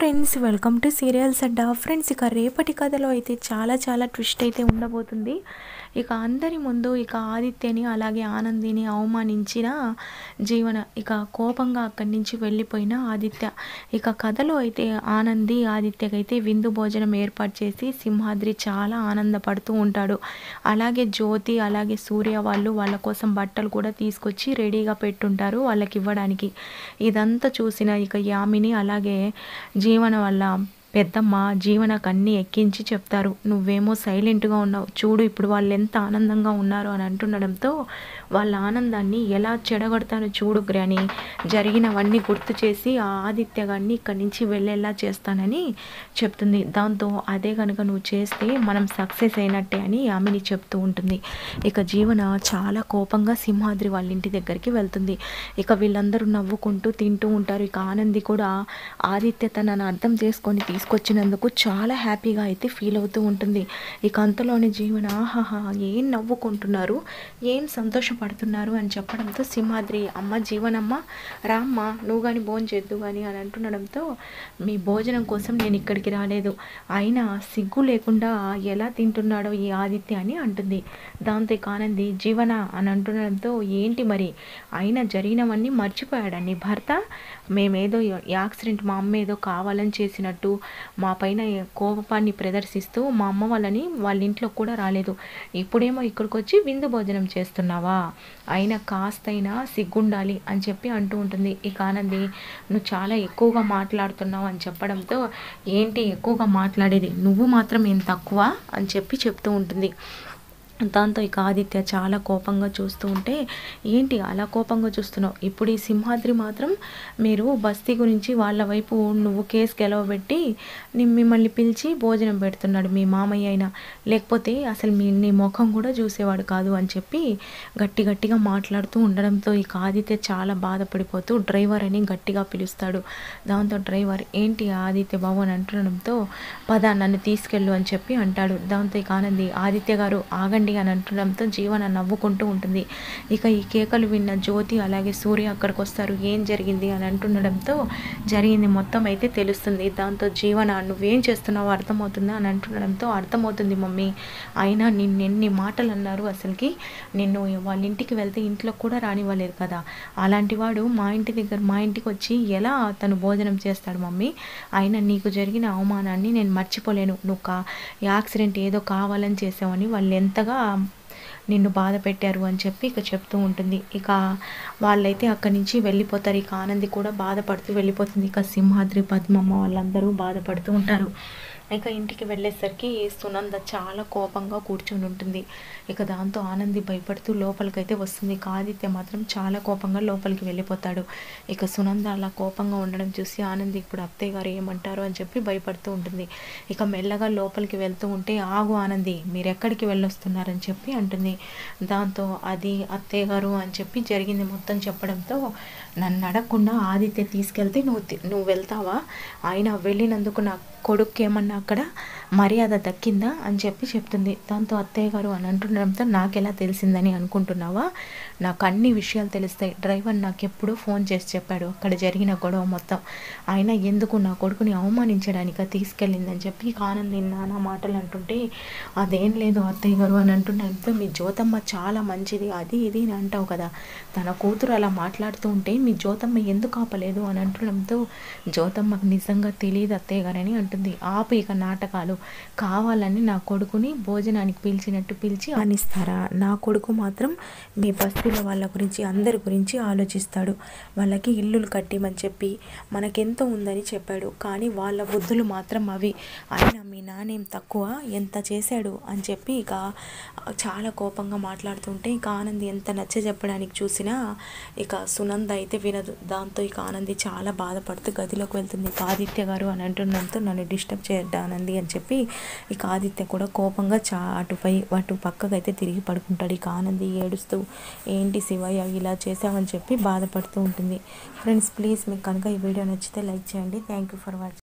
Friends, welcome to serials Adda. Friends, ఇక రేపటి కథలో అయితే చాలా ట్విస్ట్ అయితే ఉండబోతుంది. ఇక అందరి ముందు ఇక ఆదిత్యని అలాగే ఆనందిని అవమానించిన జీవన ఇక కోపంగా అక్కడి నుంచి వెళ్ళిపోయిన ఆదిత్య. ఇక కథలో అయితే ఆదిత్యకైతే విందు భోజనం ఏర్పాటు చేసి సింహాద్రి చాలా ఆనందపడుతూ ఉంటాడు. అలాగే జ్యోతి అలాగే సూర్య వాళ్ళ కోసం బట్టలు కూడా తీసుకొచ్చి రెడీగా పెట్టుంటారు వాళ్ళకి ఇవ్వడానికి. ఇదంతా చూసిన ఇక యామిని అలాగే జీవన వల్ల పెద్దమ్మ జీవనకు అన్నీ ఎక్కించి చెప్తారు. నువ్వేమో సైలెంట్గా ఉన్నావు, చూడు ఇప్పుడు వాళ్ళు ఎంత ఆనందంగా ఉన్నారు అని అంటుండడంతో వాళ్ళ ఆనందాన్ని ఎలా చెడగొడతానో చూడు గ్రాని, జరిగినవన్నీ గుర్తు చేసి ఆ ఆదిత్య గారిని ఇక్కడి నుంచి వెళ్ళేలా చేస్తానని చెప్తుంది. దాంతో అదే కనుక నువ్వు చేస్తే మనం సక్సెస్ అయినట్టే అని ఆమెని చెప్తూ ఉంటుంది. ఇక జీవన చాలా కోపంగా సింహాద్రి వాళ్ళ ఇంటి దగ్గరికి వెళ్తుంది. ఇక వీళ్ళందరూ నవ్వుకుంటూ తింటూ ఉంటారు. ఇక ఆనంది కూడా ఆదిత్య తనను అర్థం చేసుకొని తీసుకొచ్చినందుకు చాలా హ్యాపీగా అయితే ఫీల్ అవుతూ ఉంటుంది. ఇక అంతలోని జీవన ఆహాహా ఏం నవ్వుకుంటున్నారు, ఏం సంతోషపడుతున్నారు అని చెప్పడంతో సింహాద్రి అమ్మ జీవనమ్మ రామ్మ నువ్వు కానీ భోజనం చేద్దు కానీ అని అంటుండడంతో మీ భోజనం కోసం నేను ఇక్కడికి రాలేదు, అయినా సిగ్గు లేకుండా ఎలా తింటున్నాడో ఈ ఆదిత్య అని అంటుంది. దాంతో ఆనంది జీవన అని అంటుండడంతో ఏంటి మరి అయినా జరిగినవన్నీ మర్చిపోయాడా నీ భర్త? మేమేదో యాక్సిడెంట్ మా అమ్మ ఏదో కావాలని చేసినట్టు మా పైన కోపాన్ని ప్రదర్శిస్తూ మా అమ్మ వాళ్ళ ఇంట్లో కూడా రాలేదు, ఇప్పుడేమో ఇక్కడికి వచ్చి విందు భోజనం చేస్తున్నావా? అయినా కాస్తైనా సిగ్గుండాలి అని చెప్పి అంటూ ఉంటుంది. ఇక ఆనంది నువ్వు చాలా ఎక్కువగా మాట్లాడుతున్నావు అని చెప్పడంతో ఏంటి ఎక్కువగా మాట్లాడేది, నువ్వు మాత్రం ఏం తక్కువ అని చెప్పి చెప్తూ ఉంటుంది. దాంతో ఇక ఆదిత్య చాలా కోపంగా చూస్తూ ఉంటే ఏంటి అలా కోపంగా చూస్తున్నావు, ఇప్పుడు ఈ సింహాద్రి మాత్రం మీరు బస్తీ గురించి వాళ్ళ వైపు నువ్వు కేసు గెలవబెట్టి మిమ్మల్ని పిలిచి భోజనం పెడుతున్నాడు మీ మామయ్య అయినా, లేకపోతే అసలు నీ ముఖం కూడా చూసేవాడు కాదు అని చెప్పి గట్టిగా మాట్లాడుతూ ఉండడంతో ఇక ఆదిత్య చాలా బాధపడిపోతూ డ్రైవర్ అని గట్టిగా పిలుస్తాడు. దాంతో డ్రైవర్ ఏంటి ఆదిత్య బాబు అని అంటుండడంతో పద నన్ను తీసుకెళ్ళు అని చెప్పి అంటాడు. దాంతో ఇక ఆనంది ఆదిత్య గారు ఆగండి అని అంటుండడంతో జీవన నవ్వుకుంటూ ఉంటుంది. ఇక ఈ కేకలు విన్న జ్యోతి అలాగే సూర్య అక్కడికి వస్తారు. ఏం జరిగింది అని అంటుండడంతో జరిగింది మొత్తం అయితే తెలుస్తుంది. దాంతో జీవన నువ్వేం చేస్తున్నావో అర్థమవుతుందా అని అంటుండడంతో అర్థమవుతుంది మమ్మీ, అయినా నిన్నెన్ని మాటలు అన్నారు, అసలుకి నిన్ను వాళ్ళ ఇంటికి వెళ్తే ఇంట్లో కూడా రానివ్వలేదు కదా, అలాంటి వాడు మా ఇంటికి వచ్చి ఎలా తను భోజనం చేస్తాడు మమ్మీ, అయినా నీకు జరిగిన అవమానాన్ని నేను మర్చిపోలేను, నువ్వు యాక్సిడెంట్ ఏదో కావాలని చేసావని వాళ్ళు ఎంతగా నిన్ను బాధ పెట్టారు అని చెప్పి ఇక చెప్తూ ఉంటుంది. ఇక వాళ్ళైతే అక్కడి నుంచి వెళ్ళిపోతారు. ఇక ఆనంది కూడా బాధపడుతూ వెళ్ళిపోతుంది. ఇక సింహాద్రి పద్మమ్మ వాళ్ళందరూ బాధపడుతూ ఉంటారు. ఇక ఇంటికి వెళ్ళేసరికి సునంద చాలా కోపంగా కూర్చొని ఉంటుంది. ఇక దాంతో ఆనంది భయపడుతూ లోపలికైతే వస్తుంది. ఇక ఆదిత్య మాత్రం చాలా కోపంగా లోపలికి వెళ్ళిపోతాడు. ఇక సునంద అలా కోపంగా ఉండడం చూసి ఆనంది ఇప్పుడు అత్తయ్య గారు ఏమంటారు అని చెప్పి భయపడుతూ ఉంటుంది. ఇక మెల్లగా లోపలికి వెళ్తూ ఉంటే ఆగు ఆనంది మీరు ఎక్కడికి వెళ్ళొస్తున్నారని చెప్పి అంటుంది. దాంతో అది అత్తయ్య గారు అని చెప్పి జరిగింది మొత్తం చెప్పడంతో నన్ను అడగకుండా ఆదిత్య తీసుకెళ్తే నువ్వు వెళ్తావా, అయినా వెళ్ళినందుకు నా కొడుకు ఏమన్నా అక్కడ మర్యాద దక్కిందా అని చెప్పి చెప్తుంది. దాంతో అత్తయ్య గారు అని అంటుండడంతో నాకెలా తెలిసిందని అనుకుంటున్నావా, నాకు అన్ని విషయాలు తెలుస్తాయి, డ్రైవర్ నాకు ఎప్పుడూ ఫోన్ చేసి చెప్పాడు అక్కడ జరిగిన గొడవ మొత్తం, అయినా ఎందుకు నా కొడుకుని అవమానించడానికి తీసుకెళ్ళిందని చెప్పి ఆనంది నానా మాటలు అంటుంటే అదేం లేదు అత్తయ్య గారు అని అంటుండడంతో మీ జ్యోతమ్మ చాలా మంచిది అది ఇది అని అంటావు కదా, తన కూతురు అలా మాట్లాడుతూ ఉంటే మీ జ్యోతమ్మ ఎందుకు ఆపలేదు అని అంటుండడంతో జ్యోతమ్మకు నిజంగా తెలియదు అత్తయ్య గారు అని అంటుంది. ఆపు ఇక నాటకాలు, కావాలని నా కొడుకుని భోజనానికి పిలిచినట్టు పిలిచి అనిస్తారా, నా కొడుకు మాత్రం మీ బస్తీల వాళ్ళ గురించి అందరి గురించి ఆలోచిస్తాడు, వాళ్ళకి ఇల్లులు కట్టిమని చెప్పి మనకెంతో ఉందని చెప్పాడు, కానీ వాళ్ళ బుద్ధులు మాత్రం అవి, అయినా మీ నానేం తక్కువ ఎంత చేశాడు అని చెప్పి ఇక చాలా కోపంగా మాట్లాడుతుంటే ఇక ఆనంది ఎంత నచ్చ చెప్పడానికి చూసినా ఇక సునంద అయితే వినదు. దాంతో ఇక ఆనంది చాలా బాధపడుతూ గదిలోకి వెళ్తుంది. ఇక ఆదిత్య గారు అని అంటుండడంతో నన్ను డిస్టర్బ్ చేయద్దు ఆనంది అని చెప్పి ఇక ఆదిత్య కూడా కోపంగా అటు పక్కకైతే తిరిగి పడుకుంటాడు. ఇక ఆనంది ఏడుస్తూ ఏంటి శివయ్య ఇలా చేసామని చెప్పి బాధపడుతూ ఉంటుంది. ఫ్రెండ్స్ ప్లీజ్ మీకు కనుక ఈ వీడియో నచ్చితే లైక్ చేయండి. Thank you for watching.